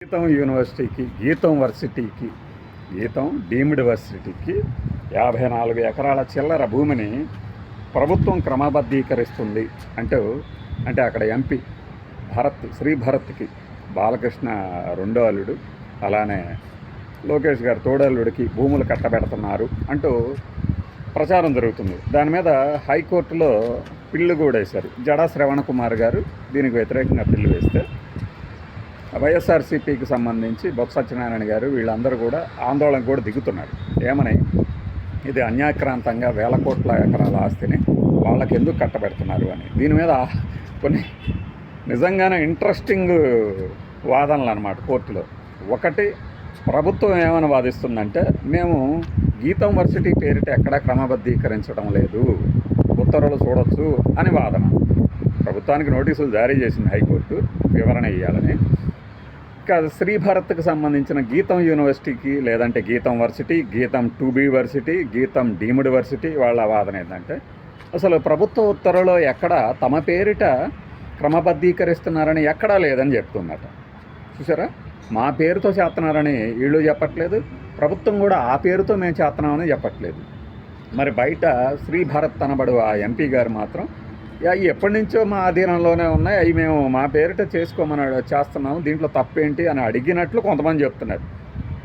గీతం యూనివర్సిటీకి, గీతం వర్సిటీకి, గీతం డీమ్డ్ వర్సిటీకి 54 ఎకరాల చిల్లర భూమిని ప్రభుత్వం క్రమబద్ధీకరిస్తుంది అంటూ అంటే అక్కడ ఎంపీ భరత్, శ్రీ భరత్కి బాలకృష్ణ రెండో అల్లుడు, అలానే లోకేష్ గారు తోడల్లుడికి భూములు కట్టబెడుతున్నారు అంటూ ప్రచారం జరుగుతుంది. దాని మీద హైకోర్టులో పిల్లు కూడా వేశారు. జడా శ్రవణ కుమార్ గారు దీనికి వ్యతిరేకంగా పిల్లు వేస్తే వైఎస్ఆర్సీపీకి సంబంధించి బొత్స సత్యనారాయణ గారు వీళ్ళందరూ కూడా ఆందోళన కూడా దిగుతున్నారు. ఏమని, ఇది అన్యాక్రాంతంగా వేల కోట్ల ఎకరాల ఆస్తిని వాళ్ళకి ఎందుకు కట్టబెడుతున్నారు అని. దీని మీద కొన్ని నిజంగానే ఇంట్రెస్టింగ్ వాదనలు అన్నమాట కోర్టులో. ఒకటి, ప్రభుత్వం ఏమని వాదిస్తుందంటే, మేము గీతం వర్సిటీ పేరిట ఎక్కడా క్రమబద్ధీకరించడం లేదు, ఉత్తర్వులు చూడొచ్చు అని వాదన. ప్రభుత్వానికి నోటీసులు జారీ చేసింది హైకోర్టు వివరణ ఇవ్వాలని. ఇక శ్రీ భరత్కి సంబంధించిన గీతం యూనివర్సిటీకి, లేదంటే గీతం వర్సిటీ, గీతం 2B వర్సిటీ, గీతం డీమ్డ్ వర్సిటీ వాళ్ళ వాదన ఏంటంటే, అసలు ప్రభుత్వ ఉత్తర్వులో ఎక్కడ తమ పేరిట క్రమబద్ధీకరిస్తున్నారని ఎక్కడా లేదని చెప్తుందట. చూసారా, మా పేరుతో చేస్తున్నారని వీళ్ళు చెప్పట్లేదు, ప్రభుత్వం కూడా ఆ పేరుతో మేము చేస్తున్నామని చెప్పట్లేదు. మరి బయట శ్రీ భరత్ అనబడు ఆ ఎంపీ గారు మాత్రం అవి ఎప్పటి నుంచో మా అధీనంలోనే ఉన్నాయి, అవి మేము మా పేరిట చేసుకోమని చేస్తున్నాము, దీంట్లో తప్పేంటి అని అడిగినట్లు కొంతమంది చెప్తున్నారు.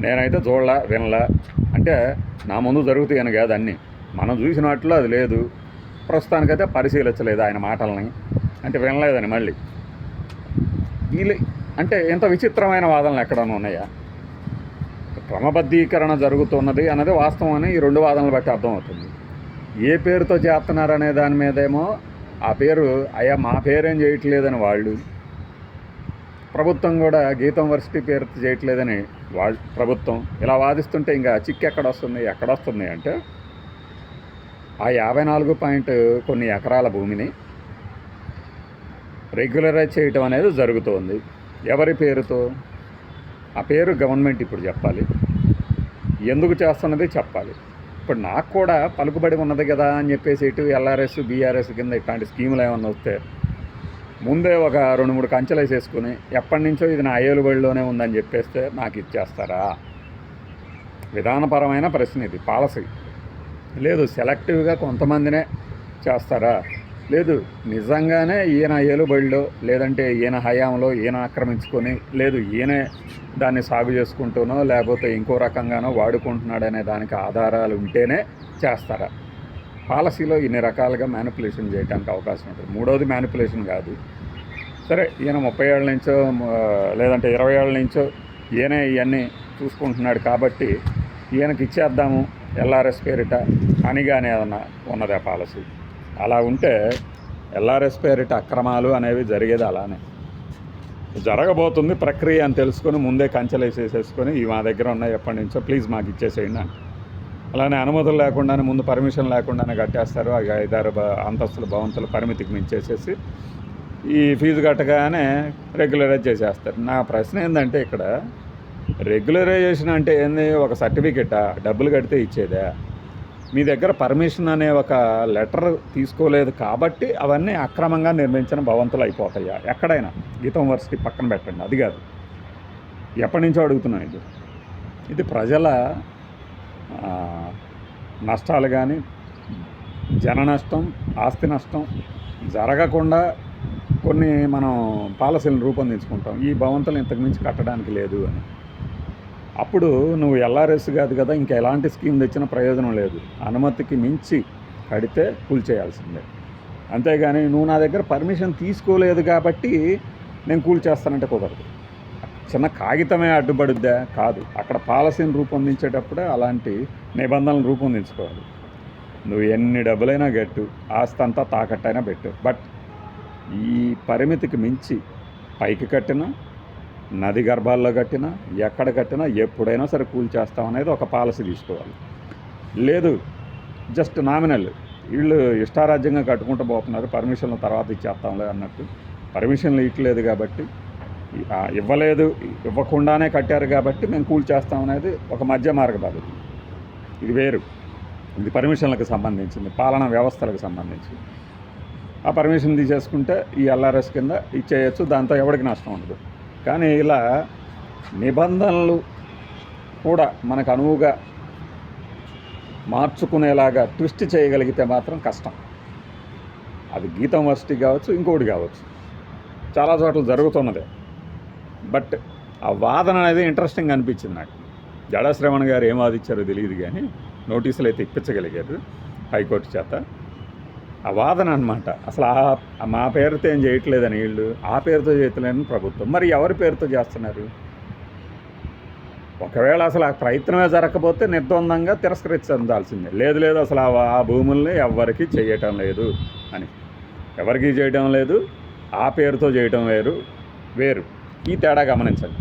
నేనైతే చూడలా, వినలా. అంటే నా ముందు జరుగుతాయని కాదు, అన్నీ మనం చూసినట్లు అది లేదు, ప్రస్తుతానికైతే పరిశీలించలేదు ఆయన మాటల్ని, అంటే వినలేదని. మళ్ళీ వీళ్ళు అంటే ఇంత విచిత్రమైన వాదనలు ఎక్కడన్నా ఉన్నాయా? క్రమబద్ధీకరణ జరుగుతున్నది అన్నది వాస్తవం అని ఈ రెండు వాదనలు బట్టి అర్థమవుతుంది. ఏ పేరుతో చేస్తున్నారనే దాని మీదేమో ఆ పేరు అయ్యా మా పేరేం చేయట్లేదని వాళ్ళు, ప్రభుత్వం కూడా గీతం వర్సిటీ పేరుతో చేయట్లేదని వాళ్ళు ప్రభుత్వం ఇలా వాదిస్తుంటే ఇంకా చిక్కు ఎక్కడొస్తుంది అంటే, ఆ 54 కొన్ని ఎకరాల భూమిని రెగ్యులరైజ్ చేయటం అనేది జరుగుతోంది. ఎవరి పేరుతో? ఆ పేరు గవర్నమెంట్ ఇప్పుడు చెప్పాలి, ఎందుకు చేస్తున్నది చెప్పాలి. ఇప్పుడు నాకు కూడా పలుకుబడి ఉన్నది కదా అని చెప్పేసి ఇటు ఎల్ఆర్ఎస్, బీఆర్ఎస్ కింద ఇట్లాంటి స్కీములు ఏమన్నా వస్తే ముందే ఒక 2-3 కంచెలు వేసేసుకుని ఎప్పటి నుంచో ఇది నా ఏలుబడిలోనే ఉందని చెప్పేస్తే నాకు ఇచ్చేస్తారా? విధానపరమైన ప్రశ్న ఇది, పాలసీ. లేదు సెలెక్టివ్గా కొంతమందినే చేస్తారా? లేదు నిజంగానే ఈయన ఏలుబడిలో, లేదంటే ఈయన హయాంలో ఈయన ఆక్రమించుకొని, లేదు ఈయనే దాన్ని సాగు చేసుకుంటూనో లేకపోతే ఇంకో రకంగానో వాడుకుంటున్నాడనే దానికి ఆధారాలు ఉంటేనే చేస్తారా? పాలసీలో ఇన్ని రకాలుగా మ్యానిపులేషన్ చేయడానికి అవకాశం ఉంటుంది. మూడవది మ్యానిపులేషన్ కాదు, సరే ఈయన 30 ఏళ్ళ నుంచో లేదంటే 20 ఏళ్ళ నుంచో ఈయనే ఇవన్నీ చూసుకుంటున్నాడు కాబట్టి ఈయనకి ఇచ్చేద్దాము ఎల్ఆర్ఎస్ పేరిట అనిగానే ఏదన్నా ఉన్నదే పాలసీ. అలా ఉంటే ఎల్ఆర్ఎస్ పేరిట అక్రమాలు అనేవి జరిగేది అలానే జరగబోతుంది ప్రక్రియ అని తెలుసుకొని ముందే కంచెలు వేసేసుకొని ఇవి మా దగ్గర ఉన్నాయి ఎప్పటి నుంచో, ప్లీజ్ మాకు ఇచ్చేసేయండి అని. అలానే అనుమతులు లేకుండానే, ముందు పర్మిషన్ లేకుండానే కట్టేస్తారు. 5-6 అంతస్తుల భవంతుల పరిమితికి మించేసేసి ఈ ఫీజు కట్టగానే రెగ్యులరైజ్ చేసేస్తారు. నా ప్రశ్న ఏంటంటే, ఇక్కడ రెగ్యులరైజేషన్ అంటే ఏంది? ఒక సర్టిఫికెటా? డబ్బులు కడితే ఇచ్చేదా? మీ దగ్గర పర్మిషన్ అనే ఒక లెటర్ తీసుకోలేదు కాబట్టి అవన్నీ అక్రమంగా నిర్మించిన భవంతులు అయిపోతాయా? ఎక్కడైనా గీతం వర్సిటీ పక్కన పెట్టండి, అది కాదు. ఎప్పటి నుంచో అడుగుతున్నాం. ఇది ప్రజల నష్టాలు కానీ, జన నష్టం, ఆస్తి నష్టం జరగకుండా కొన్ని మనం పాలసీలను రూపొందించుకుంటాం. ఈ భవంతులు ఇంతకుమించి కట్టడానికి లేదు అని. అప్పుడు నువ్వు ఎల్ఆర్ఎస్ కాదు కదా, ఇంకా ఎలాంటి స్కీమ్ తెచ్చినా ప్రయోజనం లేదు. అనుమతికి మించి కడితే కూల్చేయాల్సిందే. అంతేగాని నువ్వు నా దగ్గర పర్మిషన్ తీసుకోలేదు కాబట్టి నేను కూల్చేస్తానంటే కుదరదు. చిన్న కాగితమే అడ్డుపడుద్దా? కాదు. అక్కడ పాలసీని రూపొందించేటప్పుడే అలాంటి నిబంధనలు రూపొందించుకోవాలి. నువ్వు ఎన్ని డబ్బులైనా గట్టు, ఆస్తి అంతా తాకట్టైనా పెట్టు, బట్ ఈ పరిమితికి మించి పైకి కట్టినా, నది గర్భాల్లో కట్టినా, ఎక్కడ కట్టినా ఎప్పుడైనా సరే కూల్చేస్తామనేది ఒక పాలసీ తీసుకోవాలి. లేదు జస్ట్ నామినల్, వీళ్ళు ఇష్టారాజ్యంగా కట్టుకుంటూ పోతున్నారు, పర్మిషన్లు తర్వాత ఇచ్చేస్తాంలే అన్నట్టు. పర్మిషన్లు ఇవ్వలేదు కాబట్టి, ఇవ్వకుండానే కట్టారు కాబట్టి మేము కూల్చేస్తామనేది ఒక మధ్య మార్గ పద్ధతి. ఇది వేరు. ఇది పర్మిషన్లకు సంబంధించింది, పాలనా వ్యవస్థలకు సంబంధించి. ఆ పర్మిషన్ తీసేసుకుంటే ఈ ఎల్ఆర్ఎస్ కింద ఇచ్చేయచ్చు, దాంతో ఎవరికి నష్టం ఉండదు. కానీ ఇలా నిబంధనలు కూడా మనకు అనువుగా మార్చుకునేలాగా ట్విస్ట్ చేయగలిగితే మాత్రం కష్టం. అది గీతం వర్సిటీ కావచ్చు, ఇంకోటి కావచ్చు, చాలా చోట్ల జరుగుతున్నదే. బట్ ఆ వాదన అనేది ఇంట్రెస్టింగ్ అనిపించింది నాకు. జడా శ్రవణ్ గారు ఏం వాదించారో తెలియదు, కానీ నోటీసులు అయితే ఇప్పించగలిగారు హైకోర్టు చేత. ఆ వాదన అనమాట, అసలు మా పేరుతో ఏం చేయట్లేదని వీళ్ళు, ఆ పేరుతో చేయట్లేదని ప్రభుత్వం. మరి ఎవరి పేరుతో చేస్తున్నారు? ఒకవేళ అసలు ఆ ప్రయత్నమే జరగకపోతే నిర్ద్వందంగా తిరస్కరించాల్సిందే. లేదు లేదు అసలు ఆ భూముల్ని ఎవ్వరికీ చేయటం లేదు అని. ఎవరికీ చేయటం లేదు, ఆ పేరుతో చేయటం వేరు. ఈ తేడా గమనించండి.